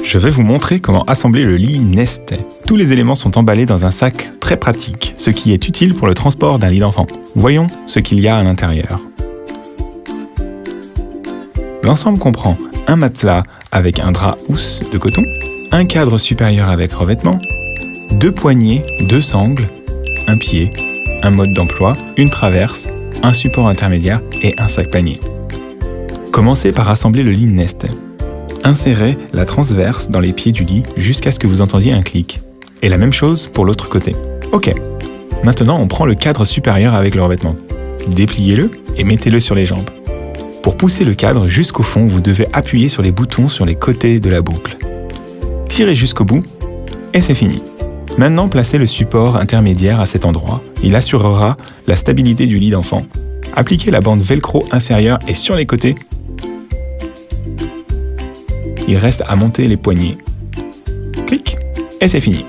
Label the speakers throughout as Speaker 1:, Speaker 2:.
Speaker 1: Je vais vous montrer comment assembler le lit Nestet. Tous les éléments sont emballés dans un sac très pratique, ce qui est utile pour le transport d'un lit d'enfant. Voyons ce qu'il y a à l'intérieur. L'ensemble comprend un matelas avec un drap housse de coton, un cadre supérieur avec revêtement, 2 poignées, 2 sangles, un pied, un mode d'emploi, une traverse, un support intermédiaire et un sac panier. Commencez par assembler le lit Nestet. Insérez la transverse dans les pieds du lit jusqu'à ce que vous entendiez un clic. Et la même chose pour l'autre côté. Ok. Maintenant, on prend le cadre supérieur avec le revêtement. Dépliez-le et mettez-le sur les jambes. Pour pousser le cadre jusqu'au fond, vous devez appuyer sur les boutons sur les côtés de la boucle. Tirez jusqu'au bout et c'est fini. Maintenant, placez le support intermédiaire à cet endroit. Il assurera la stabilité du lit d'enfant. Appliquez la bande velcro inférieure et sur les côtés. Il reste à monter les poignées. Clic et c'est fini.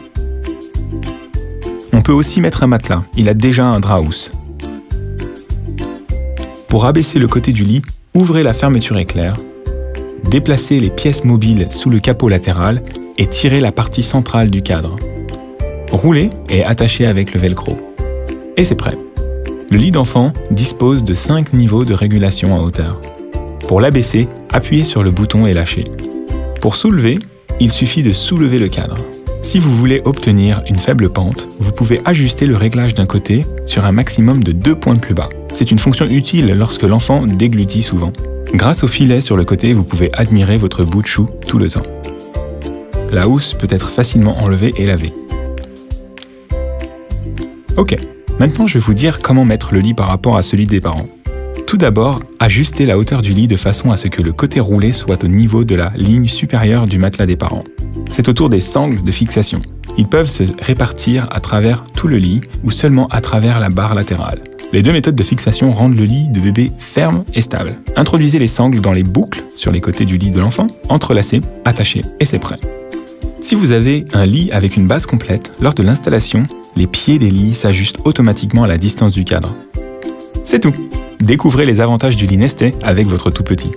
Speaker 1: On peut aussi mettre un matelas. Il a déjà un drap housse. Pour abaisser le côté du lit, ouvrez la fermeture éclair, déplacez les pièces mobiles sous le capot latéral et tirez la partie centrale du cadre. Roulez et attachez avec le velcro. Et c'est prêt. Le lit d'enfant dispose de 5 niveaux de régulation en hauteur. Pour l'abaisser, appuyez sur le bouton et lâchez. Pour soulever, il suffit de soulever le cadre. Si vous voulez obtenir une faible pente, vous pouvez ajuster le réglage d'un côté sur un maximum de 2 points plus bas. C'est une fonction utile lorsque l'enfant déglutit souvent. Grâce au filet sur le côté, vous pouvez admirer votre bout de chou tout le temps. La housse peut être facilement enlevée et lavée. Ok, maintenant je vais vous dire comment mettre le lit par rapport à celui des parents. Tout d'abord, ajustez la hauteur du lit de façon à ce que le côté roulé soit au niveau de la ligne supérieure du matelas des parents. C'est autour des sangles de fixation. Ils peuvent se répartir à travers tout le lit ou seulement à travers la barre latérale. Les 2 méthodes de fixation rendent le lit de bébé ferme et stable. Introduisez les sangles dans les boucles sur les côtés du lit de l'enfant, entrelacez, attachez et c'est prêt. Si vous avez un lit avec une base complète, lors de l'installation, les pieds des lits s'ajustent automatiquement à la distance du cadre. C'est tout! Découvrez les avantages du lit Nestet avec votre tout petit.